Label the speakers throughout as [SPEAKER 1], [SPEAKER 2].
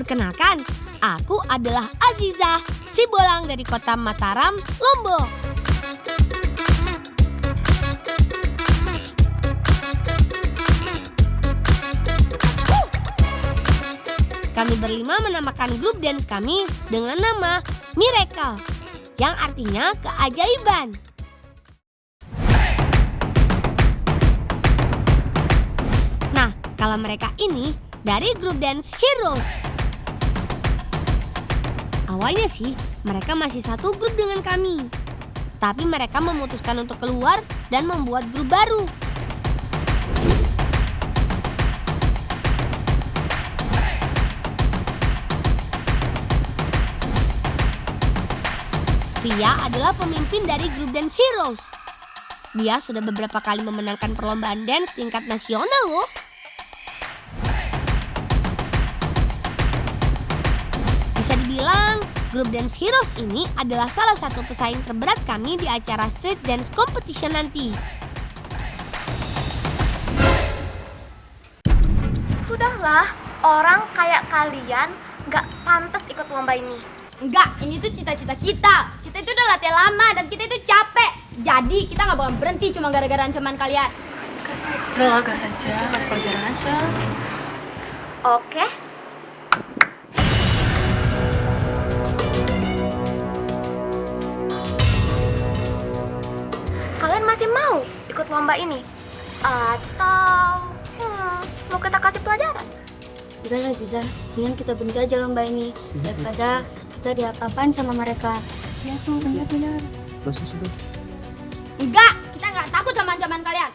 [SPEAKER 1] Perkenalkan, aku adalah Aziza, si bolang dari kota Mataram, Lombok. Kami berlima menamakan grup dance kami dengan nama Miracle, yang artinya keajaiban. Nah, kalau mereka ini dari grup dance Heroes. Awalnya sih, mereka masih satu grup dengan kami. Tapi mereka memutuskan untuk keluar dan membuat grup baru. Via adalah pemimpin dari grup dance Heroes. Dia sudah beberapa kali memenangkan perlombaan dance tingkat nasional loh. Bisa dibilang, grup dance Heroes ini adalah salah satu pesaing terberat kami di acara street dance competition nanti.
[SPEAKER 2] Sudahlah, orang kayak kalian gak pantas ikut lomba ini.
[SPEAKER 3] Enggak, ini tuh cita-cita kita. Kita itu udah latihan lama dan kita itu capek. Jadi kita gak bakal berhenti cuma gara-gara ancaman kalian.
[SPEAKER 4] Udah lah, gas aja, kasih pelajaran aja.
[SPEAKER 2] Oke. Kalian masih mau ikut lomba ini? Atau mau kita kasih pelajaran?
[SPEAKER 5] Udah lah Ziza, mendingan kita berhenti aja lomba ini daripada kita diapa-apain sama mereka.
[SPEAKER 4] Ya tuh, benar. Dosa sudah.
[SPEAKER 3] Enggak, kita gak takut sama ancaman kalian.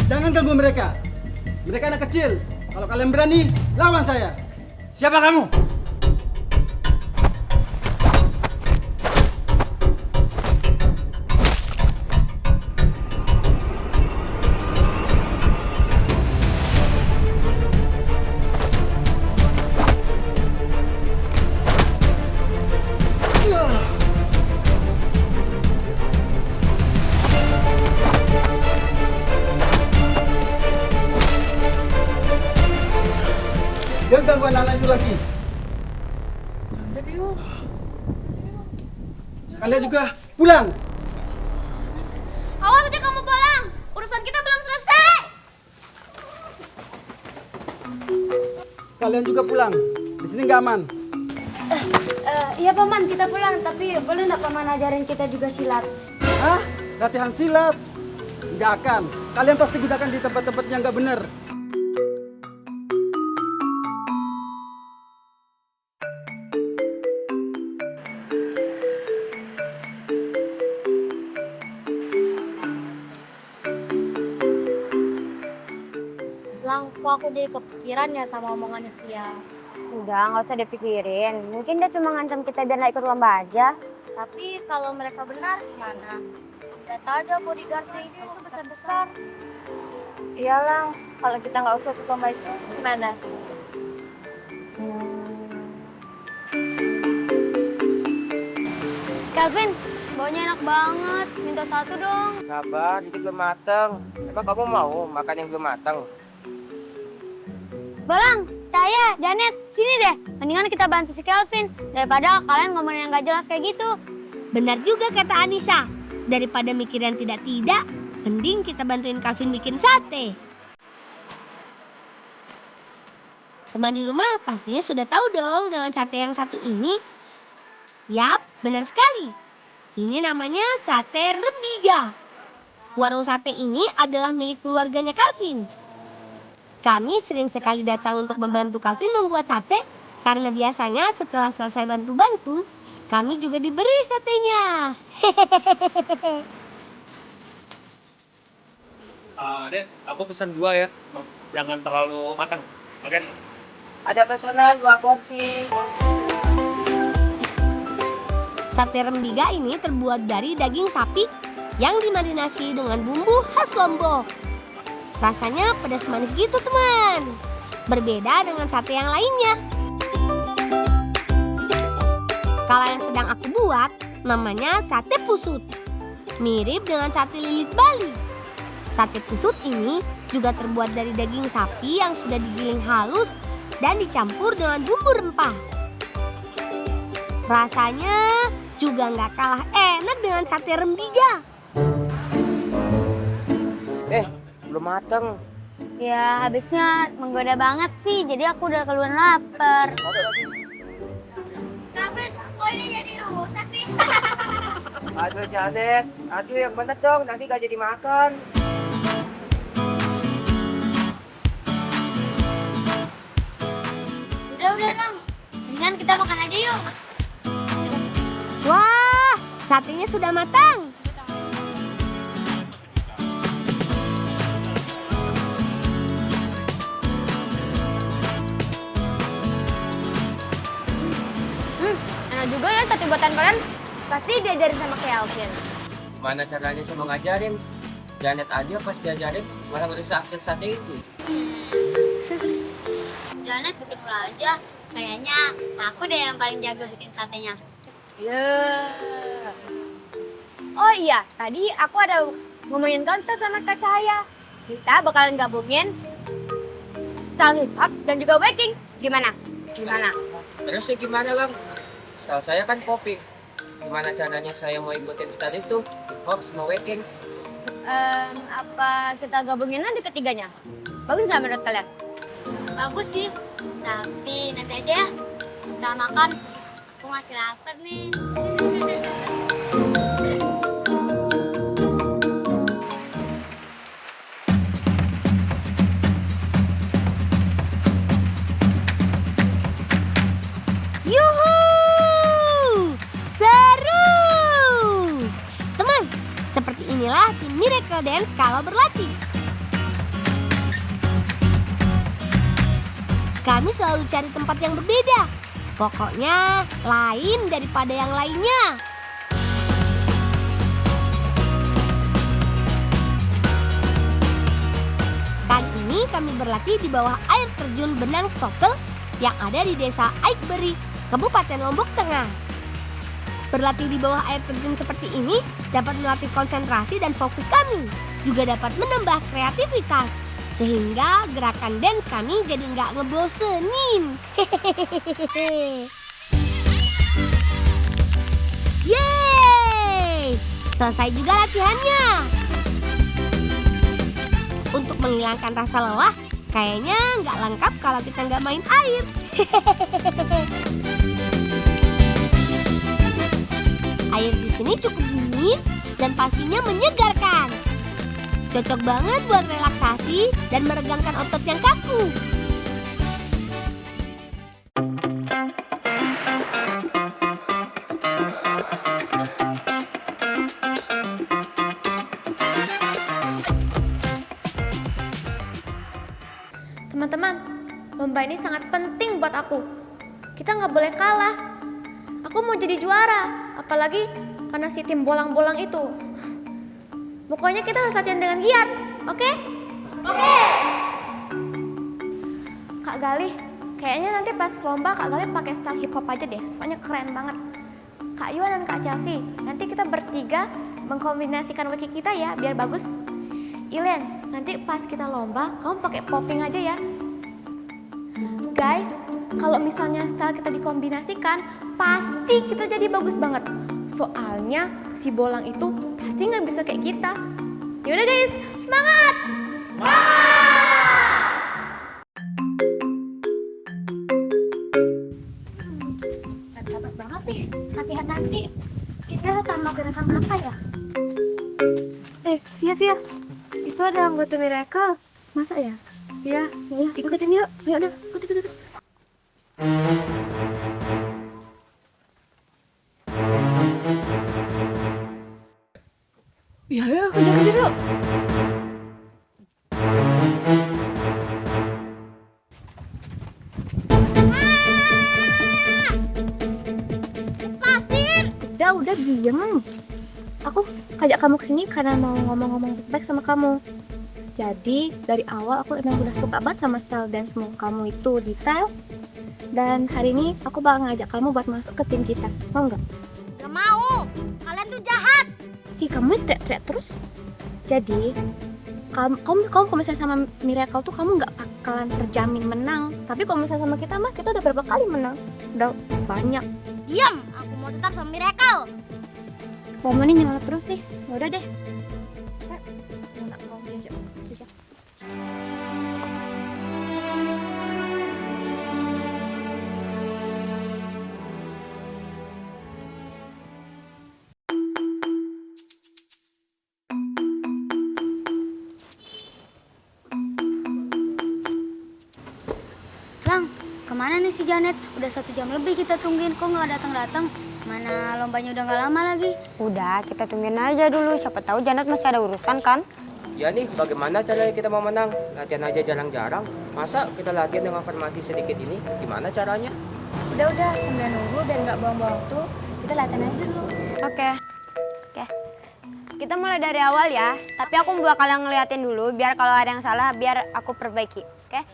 [SPEAKER 6] Jangan ganggu mereka. Mereka anak kecil. Kalau kalian berani, lawan saya. Siapa kamu? Jangan ganggu anak-anak itu lagi. Kalian juga pulang.
[SPEAKER 3] Awas aja kamu pulang. Urusan kita belum selesai.
[SPEAKER 6] Kalian juga pulang. Di sini nggak aman.
[SPEAKER 5] Iya Paman, kita pulang. Tapi boleh nggak Paman ajarin kita juga silat?
[SPEAKER 6] Hah? Latihan silat? Nggak akan. Kalian pasti gunakan di tempat-tempat yang nggak benar.
[SPEAKER 5] Kok aku jadi kepikiran ya sama omongannya Via. Nggak usah dipikirin. Mungkin dia cuma ngancam kita biar nggak ikut lomba aja. Tapi kalau mereka benar gimana? Lihat aja bodyguardnya itu besar-besar. Iyalah, kalau kita nggak usah ikut lomba itu gimana? Calvin, baunya enak banget. Minta satu dong.
[SPEAKER 7] Sabar, dikit belum mateng. Emang kamu mau makan yang belum mateng?
[SPEAKER 5] Bolang, saya, Janet, sini deh. Mendingan kita bantu si Calvin daripada kalian ngomongin yang gak jelas kayak gitu.
[SPEAKER 1] Benar juga kata Anissa. Daripada mikir yang tidak-tidak, mending kita bantuin Calvin bikin sate. Teman di rumah pastinya sudah tahu dong dengan sate yang satu ini. Yap, benar sekali. Ini namanya sate Rembiga. Warung sate ini adalah milik keluarganya Calvin. Kami sering sekali datang untuk membantu Calvin membuat sate, karena biasanya setelah selesai bantu-bantu, kami juga diberi satenya.
[SPEAKER 8] Dek, aku pesan 2 ya. Jangan terlalu matang. Oke?
[SPEAKER 7] Ada pesanan 2 porsi.
[SPEAKER 1] Sate Rembiga ini terbuat dari daging sapi yang dimarinasi dengan bumbu khas Lombok. Rasanya pedas manis gitu teman. berbeda dengan sate yang lainnya. Kalau yang sedang aku buat, namanya sate pusut. Mirip dengan sate lilit Bali. Sate pusut ini juga terbuat dari daging sapi yang sudah digiling halus dan dicampur dengan bumbu rempah. Rasanya juga nggak kalah enak dengan sate rembiga.
[SPEAKER 7] Belum mateng.
[SPEAKER 5] Ya habisnya menggoda banget sih, jadi aku udah keluar lapar.
[SPEAKER 7] Aduh Janet, aduh yang bener dong, nanti gak jadi makan.
[SPEAKER 5] Udah Nang, mendingan kita makan aja yuk.
[SPEAKER 1] Wah, satenya sudah matang.
[SPEAKER 5] Enak juga ya sate buatan kalian. Pasti diajarin sama Kak Alvin.
[SPEAKER 7] Mana caranya saya mau ngajarin? Janet aja pas diajarin malah ngerusak aksen sate itu.
[SPEAKER 5] Janet bikin dulu aja. Kayaknya aku deh yang paling jago bikin satenya. Oh iya, tadi aku ada ngomongin konsep sama Kak Cahaya. Kita bakalan gabungin style hip hop dan juga waking. Gimana?
[SPEAKER 7] Terus ya gimana Lang? Style saya kan popping. Gimana caranya saya mau ikutin style itu? Pop sama waking.
[SPEAKER 5] Apa kita gabungin aja ketiganya? Bagus nggak menurut kalian? Bagus sih, tapi nanti aja ya. Kita makan. Aku masih lapar nih.
[SPEAKER 1] Yuhu! Seru! Teman, seperti inilah tim Miracle Dance kalau berlatih. Kami selalu cari tempat yang berbeda. Pokoknya lain daripada yang lainnya. Kali ini kami berlatih di bawah air terjun Benang Stokel yang ada di desa Aikberi, Kabupaten Lombok Tengah. Berlatih di bawah air terjun seperti ini dapat melatih konsentrasi dan fokus kami. Juga dapat menambah kreativitas. Sehingga gerakan dance kami jadi nggak ngebosenin. Hehehe. Yeay! Selesai juga latihannya. Untuk menghilangkan rasa lelah, kayaknya nggak lengkap kalau kita nggak main air. Air di sini cukup dingin dan pastinya menyegarkan. Cocok banget buat relaksasi dan meregangkan otot yang kaku.
[SPEAKER 2] Teman-teman, lomba ini sangat penting buat aku. Kita nggak boleh kalah. Aku mau jadi juara, apalagi karena si tim bolang-bolang itu. Pokoknya kita harus latihan dengan giat, oke? Oke! Kak Galih, kayaknya nanti pas lomba Kak Galih pakai style hip hop aja deh, soalnya keren banget. Kak Yuan dan Kak Chelsea, nanti kita bertiga mengkombinasikan wiki kita ya, biar bagus. Ilen, nanti pas kita lomba, kamu pakai popping aja ya. Guys, kalau misalnya style kita dikombinasikan, pasti kita jadi bagus banget. Soalnya si bolang itu pasti nggak bisa kayak kita. Yaudah guys, semangat!
[SPEAKER 5] Gak sabar banget nih latihan nanti. Kita tambah gerakan apa ya?
[SPEAKER 2] Via, itu ada anggota Miracle. Masa ya? Iya, ikutin yuk. Ya udah, ikut.
[SPEAKER 4] Ya, kejar yuk.
[SPEAKER 2] Udah diem. Aku ajak kamu kesini karena mau ngomong-ngomong baik sama kamu. Jadi dari awal aku emang udah suka banget sama style dance kamu itu detail. Dan hari ini aku bakal ngajak kamu buat masuk ke tim kita. Mau nggak?
[SPEAKER 5] Gak mau. Kalian tuh jahat.
[SPEAKER 2] Ih, kamu teriak-teriak terus. Jadi kamu kalau misalnya sama Miracle tuh kamu nggak bakalan terjamin menang. Tapi kalau misalnya sama kita mah kita udah berapa kali menang? Udah banyak.
[SPEAKER 5] Diam. Aku mau tetap sama Miracle.
[SPEAKER 2] Kamu ini nyala terus sih. Ya udah deh. Nggak mau diajak.
[SPEAKER 5] Lang, kemana nih si Janet? Udah 1 jam lebih kita tungguin, kok nggak datang-datang? Mana lombanya udah nggak lama lagi.
[SPEAKER 9] Udah, kita tungguin aja dulu. Siapa tahu Janet masih ada urusan kan?
[SPEAKER 7] Ya nih, bagaimana caranya kita mau menang? Latihan aja jarang-jarang. Masa kita latihan dengan formasi sedikit ini? Gimana caranya?
[SPEAKER 2] Udah sambil nunggu biar nggak buang-buang waktu. Kita latihan aja dulu.
[SPEAKER 9] Oke. Kita mulai dari awal ya. Tapi aku bakal kalian ngeliatin dulu. Biar kalau ada yang salah, biar aku perbaiki. Oke?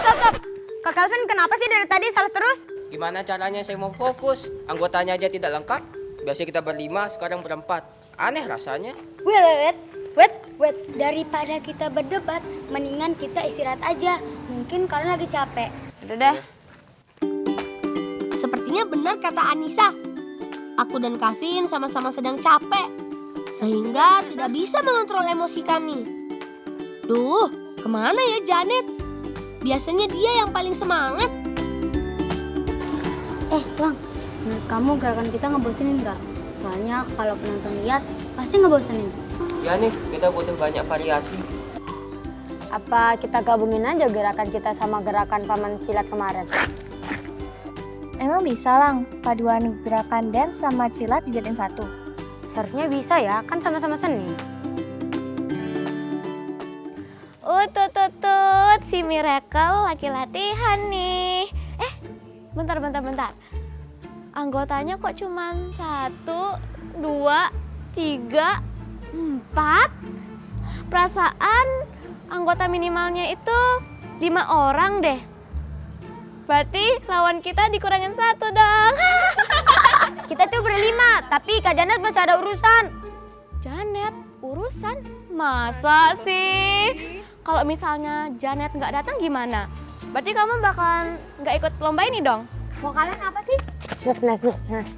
[SPEAKER 9] Stop. Kak Kelvin, kenapa sih dari tadi salah terus?
[SPEAKER 7] Gimana caranya saya mau fokus? Anggotanya aja tidak lengkap. Biasanya kita berlima, sekarang berempat. Aneh rasanya.
[SPEAKER 5] Wait. Daripada kita berdebat, mendingan kita istirahat aja. Mungkin kalian lagi capek.
[SPEAKER 9] Udah deh.
[SPEAKER 1] Sepertinya benar kata Anissa. Aku dan Kavin sama-sama sedang capek. Sehingga tidak bisa mengontrol emosi kami. Duh, kemana ya Janet? Biasanya dia yang paling semangat.
[SPEAKER 5] Lang, menurut kamu gerakan kita ngebosenin nggak? Soalnya kalau penonton lihat, pasti ngebosenin.
[SPEAKER 7] Ya nih, kita butuh banyak variasi.
[SPEAKER 9] Apa kita gabungin aja gerakan kita sama gerakan paman silat kemarin?
[SPEAKER 2] Emang bisa Lang, paduan gerakan dance sama silat dijadiin satu?
[SPEAKER 9] Seharusnya bisa ya, kan sama-sama seni.
[SPEAKER 2] Tut, si Miracle lagi latihan nih. Bentar. Anggotanya kok cuman 1, 2, 3, 4? Perasaan anggota minimalnya itu 5 orang deh. Berarti lawan kita dikurangin 1 dong.
[SPEAKER 9] Kita tuh berlima, tapi Kak Janet masih ada urusan.
[SPEAKER 2] Janet, urusan? Masa sih? Kalau misalnya Janet nggak datang gimana? Berarti kamu bakalan nggak ikut lomba ini dong?
[SPEAKER 5] Mau kalian apa sih?
[SPEAKER 9] Nes.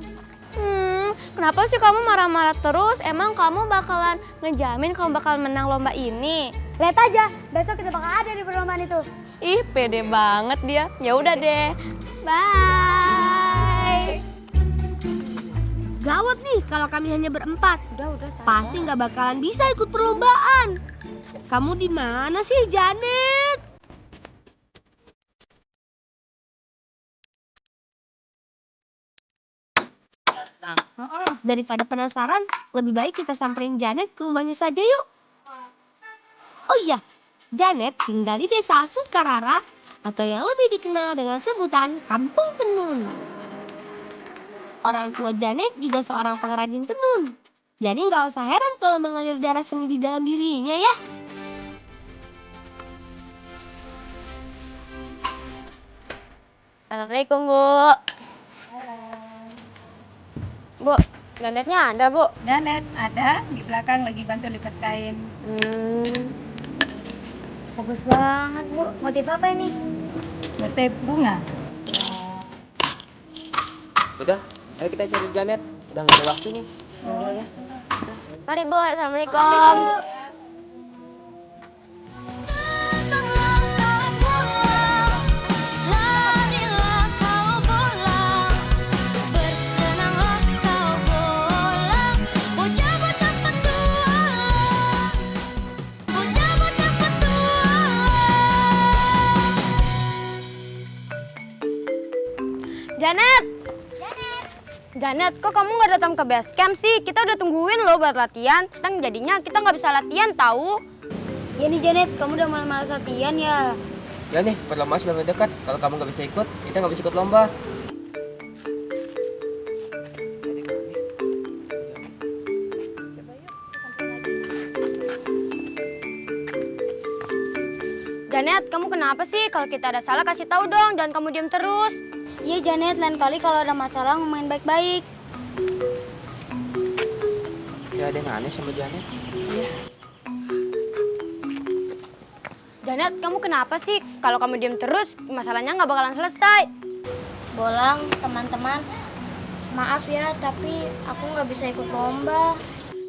[SPEAKER 2] Kenapa sih kamu marah-marah terus? Emang kamu bakalan ngejamin kamu bakal menang lomba ini?
[SPEAKER 5] Lihat aja, besok kita bakal ada di perlombaan itu.
[SPEAKER 2] Ih, pede banget dia. Ya udah deh. Bye.
[SPEAKER 1] Gawat nih kalau kami hanya berempat. Pasti nggak bakalan bisa ikut perlombaan. Kamu di mana sih, Janet? Daripada penasaran, lebih baik kita samperin Janet ke rumahnya saja yuk. Oh iya, Janet tinggal di desa Sukarara atau yang lebih dikenal dengan sebutan Kampung Tenun. Orang tua Janet juga seorang pengrajin tenun. Jadi nggak usah heran kalau mengalir darah seni di dalam dirinya ya.
[SPEAKER 9] Assalamualaikum, Bu. Bu, Janetnya ada, Bu?
[SPEAKER 4] Janet ada di belakang lagi bantu lipat kain.
[SPEAKER 5] Bagus banget, Bu. Motif apa ini?
[SPEAKER 4] Motif bunga.
[SPEAKER 7] Udah, ayo kita cari Janet. Udah nggak ada waktu nih.
[SPEAKER 9] Mari, Bu. Assalamualaikum. Janet, kok kamu nggak datang ke base camp sih? Kita udah tungguin loh buat latihan. Jadinya kita nggak bisa latihan tahu.
[SPEAKER 5] Ya nih Janet, kamu udah malas latihan ya?
[SPEAKER 7] Ya nih, perlombaan sudah mendekat. Kalau kamu nggak bisa ikut, kita nggak bisa ikut lomba.
[SPEAKER 9] Janet, kamu kenapa sih? Kalau kita ada salah kasih tahu dong, jangan kamu diam terus.
[SPEAKER 5] Iya Janet, lain kali kalau ada masalah ngomongin baik-baik.
[SPEAKER 7] Ya ada yang aneh sama Janet.
[SPEAKER 9] Janet, kamu kenapa sih? Kalau kamu diam terus, masalahnya nggak bakalan selesai.
[SPEAKER 5] Bolang, teman-teman. Maaf ya, tapi aku nggak bisa ikut lomba.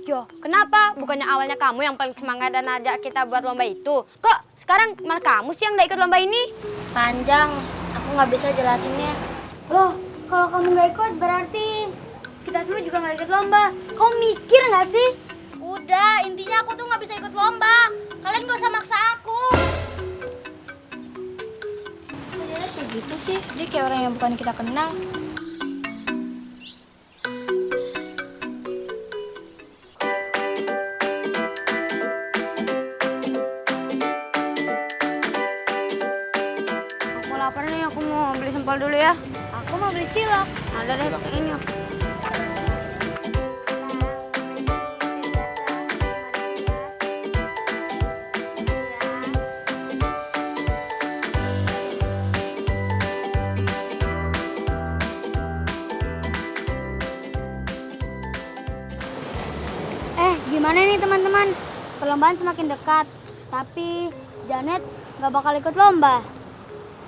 [SPEAKER 9] Yo, kenapa? Bukannya awalnya kamu yang paling semangat dan ajak kita buat lomba itu? Kok sekarang malah kamu sih yang nggak ikut lomba ini?
[SPEAKER 5] Panjang, aku nggak bisa jelasinnya. Loh, kalau kamu nggak ikut berarti kita semua juga nggak ikut lomba. Kau mikir nggak sih? Udah, intinya aku tuh nggak bisa ikut lomba. Kalian nggak usah maksa aku.
[SPEAKER 2] Dia kayak gitu sih, dia kayak orang yang bukan kita kenal.
[SPEAKER 9] Aku lapar nih, aku mau beli sempol dulu ya.
[SPEAKER 5] Aku mau beli cilok.
[SPEAKER 9] Ada deh, ini.
[SPEAKER 5] Gimana nih teman-teman? Perlombaan semakin dekat, tapi Janet nggak bakal ikut lomba.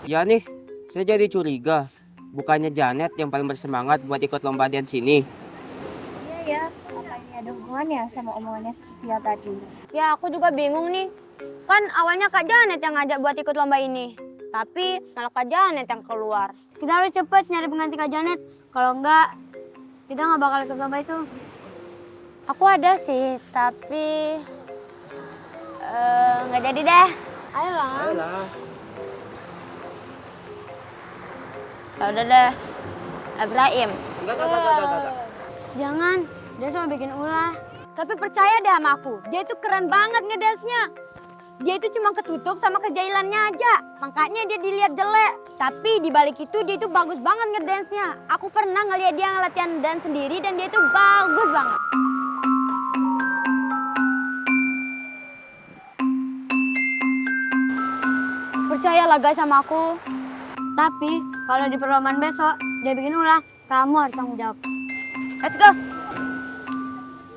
[SPEAKER 7] Ya nih, saya jadi curiga. Bukannya Janet yang paling bersemangat buat ikut lomba dance sini.
[SPEAKER 5] Iya ya, apa ini ada hubungannya sama omongannya Sofia tadi?
[SPEAKER 9] Ya, aku juga bingung nih. Kan awalnya Kak Janet yang ngajak buat ikut lomba ini. Tapi malah Kak Janet yang keluar.
[SPEAKER 5] Kita harus cepet nyari pengganti Kak Janet. Kalau enggak, kita nggak bakal ikut lomba itu.
[SPEAKER 9] Aku ada sih, tapi nggak jadi deh.
[SPEAKER 5] Ayolah.
[SPEAKER 7] Ayolah.
[SPEAKER 9] Ya udah deh. Ibrahim.
[SPEAKER 7] Enggak.
[SPEAKER 5] Jangan, dia cuma bikin ulah.
[SPEAKER 9] Tapi percaya deh sama aku, dia itu keren banget ngedance-nya. Dia itu cuma ketutup sama kejailannya aja, makanya dia dilihat jelek. Tapi di balik itu dia itu bagus banget ngedance-nya. Aku pernah ngeliat dia latihan dance sendiri dan dia itu bagus banget. Percayalah guys sama aku.
[SPEAKER 5] Tapi kalau di perlombaan besok dia bikin ulah, kamu harus tanggung jawab.
[SPEAKER 9] Let's go.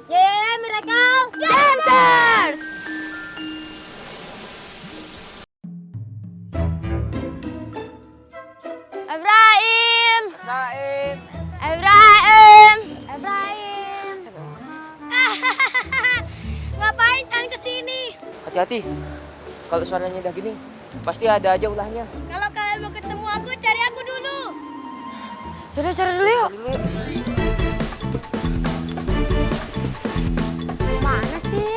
[SPEAKER 9] Yeah, miracle dancers. Ibrahim.
[SPEAKER 5] Ngapain kalian kesini?
[SPEAKER 7] Hati-hati. Kalau suaranya udah gini, pasti ada aja ulahnya.
[SPEAKER 5] Kalau kalian mau ketemu aku, cari aku dulu.
[SPEAKER 9] Yaudah cari dulu yuk. Mana sih?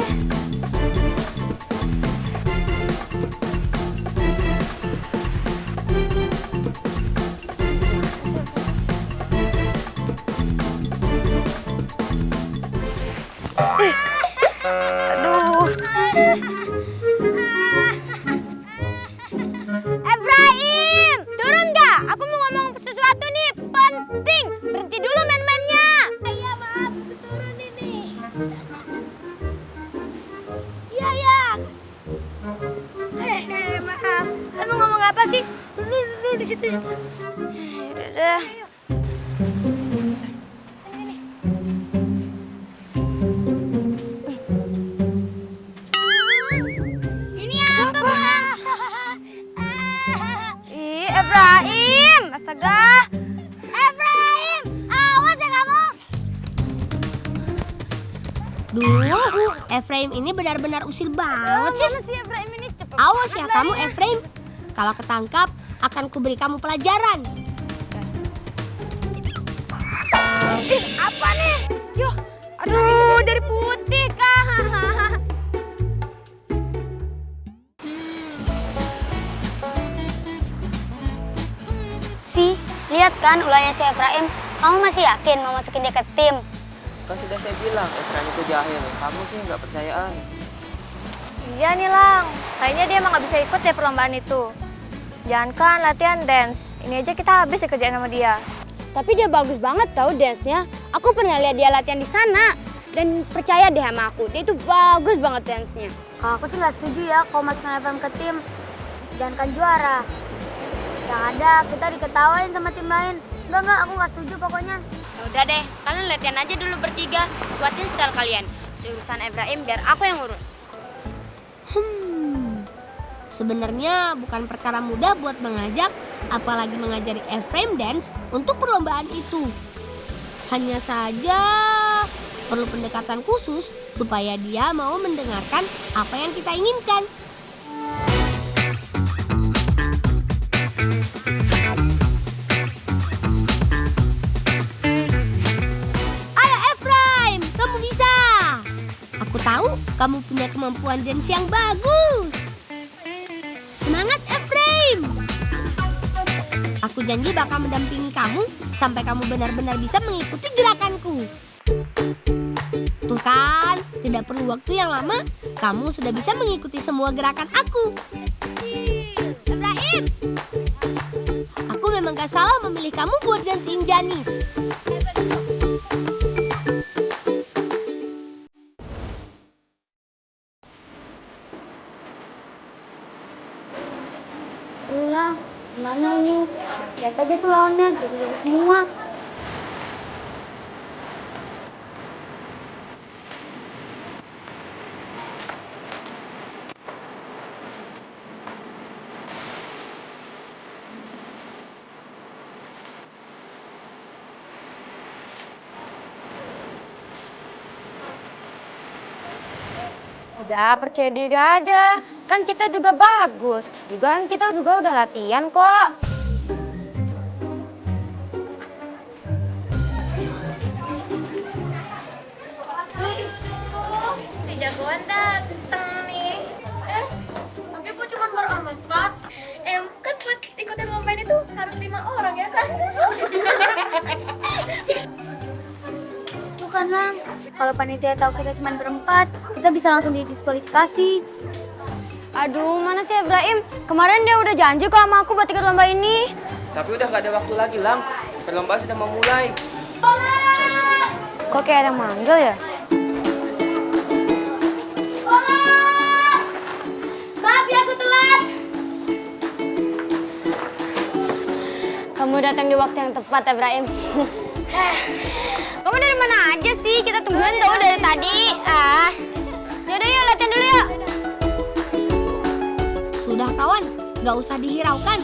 [SPEAKER 9] Ibrahim, turun nggak? Aku mau ngomong sesuatu nih, penting. Berhenti dulu main-mainnya.
[SPEAKER 5] Iya maaf, aku turun ini. Iya. Maaf. Kamu ngomong apa sih? Dulu di situ.
[SPEAKER 9] Udah.
[SPEAKER 5] Ini apa, Bang?
[SPEAKER 9] Ih, Ibrahim, astaga.
[SPEAKER 5] Ibrahim, awas ya kamu.
[SPEAKER 1] Duh, Efraim ini benar-benar usil banget sih.
[SPEAKER 9] Mana sih Ibrahim ini cepet.
[SPEAKER 1] Awas ya kamu Efraim. Kalau ketangkap, akan kuberi kamu pelajaran.
[SPEAKER 9] Apa nih? Yuk, aduh, dari putih kak.
[SPEAKER 5] Lihat kan ulahnya si Efraim. Kamu masih yakin mau masukin dia ke tim?
[SPEAKER 7] Kan sudah saya bilang, Efraim itu jahil. Kamu sih nggak percayaan.
[SPEAKER 2] Iya nih Lang, kayaknya dia emang gak bisa ikut deh perlombaan itu. Jangankan latihan dance, ini aja kita habis dikerjain sama dia.
[SPEAKER 9] Tapi dia bagus banget tau dance-nya. Aku pernah lihat dia latihan di sana. Dan percaya deh sama aku, dia itu bagus banget dance-nya.
[SPEAKER 5] Kalau aku sih nggak setuju ya kalau masukkan FM ke tim dan kan juara. Yang ada kita diketawain sama tim lain. Enggak, aku nggak setuju pokoknya.
[SPEAKER 9] Ya udah deh, kalian latihan aja dulu bertiga. Buatin style kalian. Urusan Ibrahim biar aku yang ngurus.
[SPEAKER 1] Sebenarnya bukan perkara mudah buat mengajak, apalagi mengajari Ephraim dance untuk perlombaan itu. Hanya saja perlu pendekatan khusus supaya dia mau mendengarkan apa yang kita inginkan. Ayo Ephraim, kamu bisa. Aku tahu kamu punya kemampuan dance yang bagus. Semangat Ephraim! Aku janji bakal mendampingi kamu sampai kamu benar-benar bisa mengikuti gerakanku. Tuh kan, tidak perlu waktu yang lama, kamu sudah bisa mengikuti semua gerakan aku. Ephraim! Aku memang gak salah memilih kamu buat gantiin Jani.
[SPEAKER 5] Ulah, gimana ini? Lihat aja tuh lawannya, jadi semua.
[SPEAKER 9] Udah percaya diri aja. Kan kita juga bagus. Kita juga udah latihan kok.
[SPEAKER 2] Si jagoan dateng nih. Tapi kok cuma berempat? Kan buat ikutin lomba ini tuh harus 5 orang ya kan?
[SPEAKER 5] Bukan Lang, kalau panitia tahu kita cuma berempat, kita bisa langsung didiskualifikasi.
[SPEAKER 9] Aduh, mana sih Ibrahim? Kemarin dia udah janji kok sama aku buat ikut lomba ini.
[SPEAKER 7] Tapi udah gak ada waktu lagi, Lang. Perlombaan sudah mau mulai.
[SPEAKER 9] Kok kayak ada yang manggil ya?
[SPEAKER 5] Maaf ya aku telat.
[SPEAKER 9] Kamu datang di waktu yang tepat, Ibrahim. Kamu dari mana aja sih? Kita tungguin tau dari tadi. Yaudah yuk, latihan dulu yuk.
[SPEAKER 1] Sudah kawan, gak usah dihiraukan.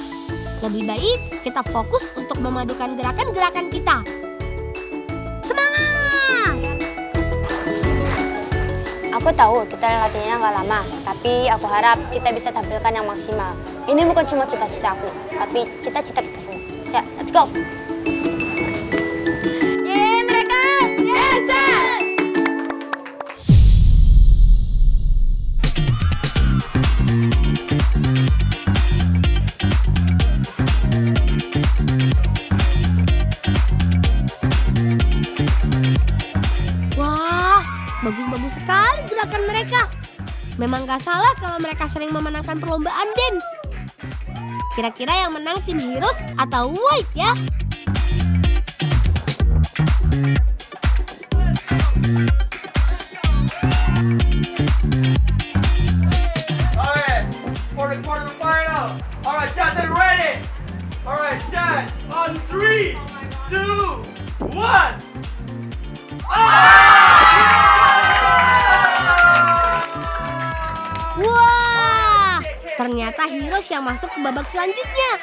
[SPEAKER 1] Lebih baik kita fokus untuk memadukan gerakan-gerakan kita. Semangat!
[SPEAKER 9] Aku tahu kita latihannya nggak lama, tapi aku harap kita bisa tampilkan yang maksimal. Ini bukan cuma cita-cita aku, tapi cita-cita kita semua. Ya, let's go! Yeay, mereka dancers!
[SPEAKER 1] Wah, bagus-bagus sekali gerakan mereka. Memang gak salah kalau mereka sering memenangkan perlombaan dance. Kira-kira yang menang tim Heroes atau White ya?
[SPEAKER 8] Alright, for the quarterfinal. Alright, Josh, are you ready? Alright, Josh, on 3, 2, 1.
[SPEAKER 1] Wah, ternyata Heroes yang masuk ke babak selanjutnya.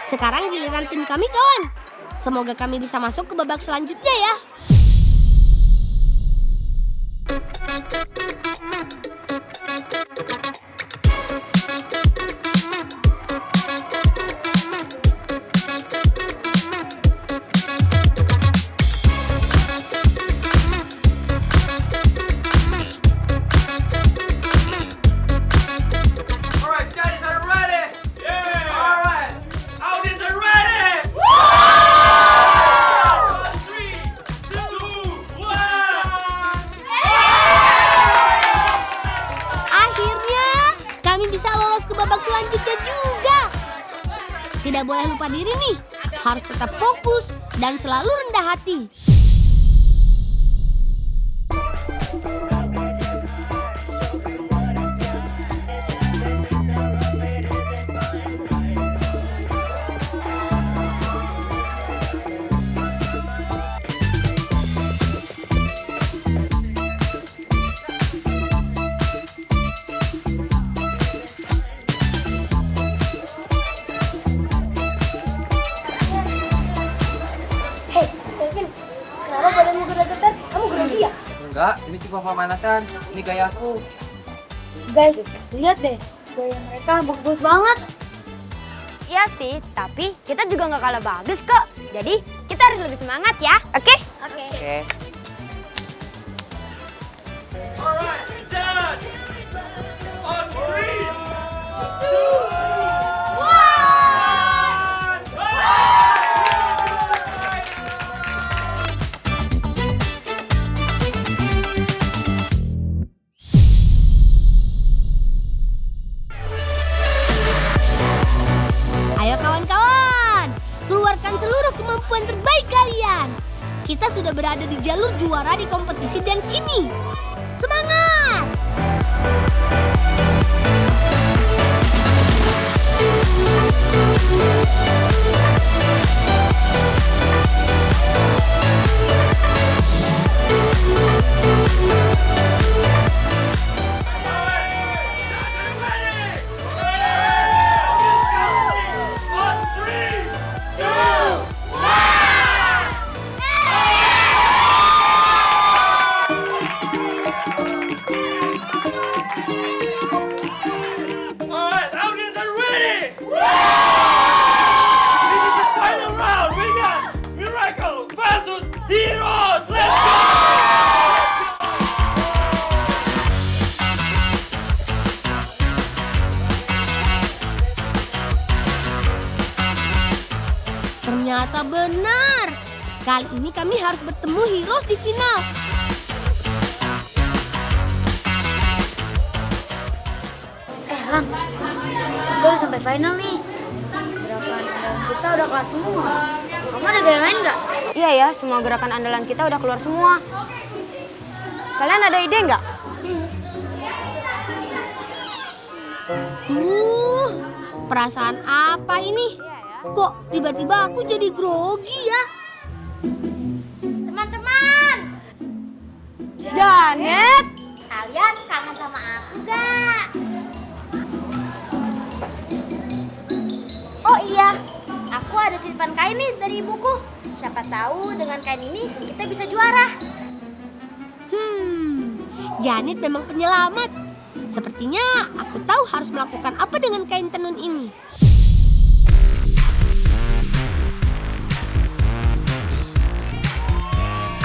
[SPEAKER 1] Sekarang giliran tim kami kawan. Semoga kami bisa masuk ke babak selanjutnya ya.
[SPEAKER 8] Alright, Josh, are you ready? Yeah. Alright, audience are ready. On 3, 2, 1.
[SPEAKER 1] lupa diri nih. Harus tetap fokus dan selalu rendah hati.
[SPEAKER 7] Enggak, ini cuma pemanasan. Ini gaya aku.
[SPEAKER 9] Guys, lihat deh. Gaya mereka bagus banget. Iya sih, tapi kita juga nggak kalah bagus kok. Jadi, kita harus lebih semangat ya, oke?
[SPEAKER 7] Oke.
[SPEAKER 8] Alright, dance! On 3, 2, 1.
[SPEAKER 1] Ayo kawan-kawan, keluarkan seluruh kemampuan terbaik kalian. Kita sudah berada di jalur juara di kompetisi dance ini. Semangat!
[SPEAKER 8] On 3, 2, 1. Alright, audience are ready! This is the final round. We got Miracle versus Heroes. Let's go!
[SPEAKER 1] Ternyata benar. Kali ini kami harus bertemu Heroes di final.
[SPEAKER 9] Lang, kita udah sampai final nih. Gerakan andalan kita udah keluar semua. Kamu ada gaya lain nggak? Iya ya, semua gerakan andalan kita udah keluar semua. Kalian ada ide nggak?
[SPEAKER 1] Perasaan apa ini? Kok tiba-tiba aku jadi grogi ya?
[SPEAKER 9] Teman-teman,
[SPEAKER 2] Janet!
[SPEAKER 9] kalian kangen sama aku nggak? Oh iya, aku ada titipan kain nih dari ibuku. Siapa tahu dengan kain ini kita bisa juara.
[SPEAKER 1] Janet memang penyelamat. Sepertinya aku tahu harus melakukan apa dengan kain tenun ini.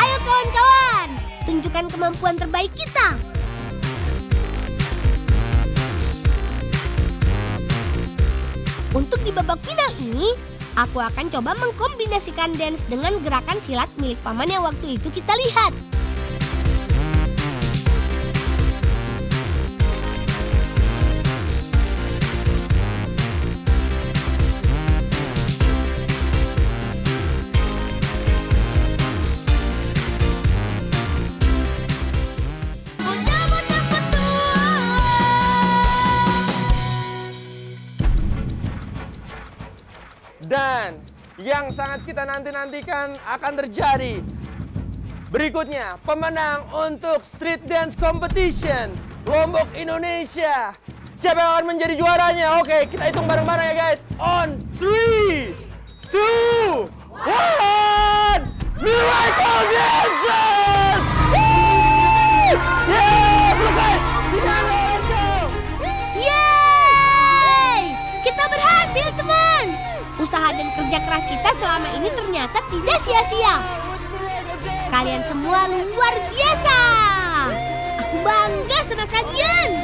[SPEAKER 1] Ayo kawan-kawan, tunjukkan kemampuan terbaik kita. Untuk di babak final ini, aku akan coba mengkombinasikan dance dengan gerakan silat milik paman yang waktu itu kita lihat.
[SPEAKER 8] Dan yang sangat kita nanti-nantikan akan terjadi. Berikutnya, pemenang untuk Street Dance Competition Lombok Indonesia. Siapa yang akan menjadi juaranya? Oke, kita hitung bareng-bareng ya guys. On 3, 2, 1. Miracle Dancers! Woo! Yeah, belum guys. Let's go.
[SPEAKER 1] Yeay! Kita berhasil, teman! Usaha dan kerja keras kita selama ini ternyata tidak sia-sia. Kalian semua luar biasa. Aku bangga sama kalian.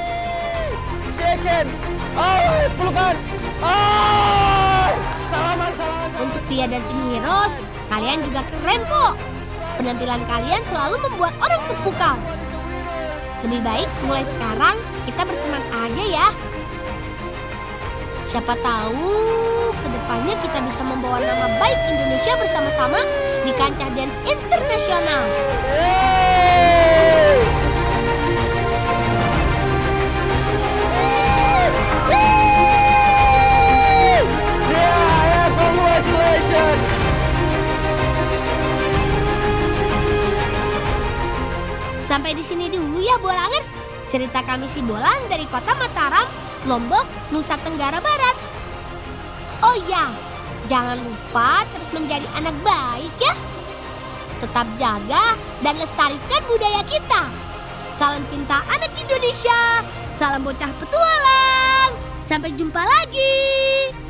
[SPEAKER 8] Shaken. Oh, pelukan. Oh, salaman.
[SPEAKER 1] Untuk Via dan tim Heroes, kalian juga keren kok. Penampilan kalian selalu membuat orang terpukau. Lebih baik mulai sekarang kita berteman aja ya. Siapa tahu kedepannya kita bisa membawa nama baik Indonesia bersama-sama di kancah dance internasional. Sampai di sini dulu ya Bolangers. Cerita kami si Bolang dari kota Mataram, Lombok, Nusa Tenggara Barat. Oh ya, jangan lupa terus menjadi anak baik ya. Tetap jaga dan lestarikan budaya kita. Salam cinta anak Indonesia. Salam bocah petualang. Sampai jumpa lagi.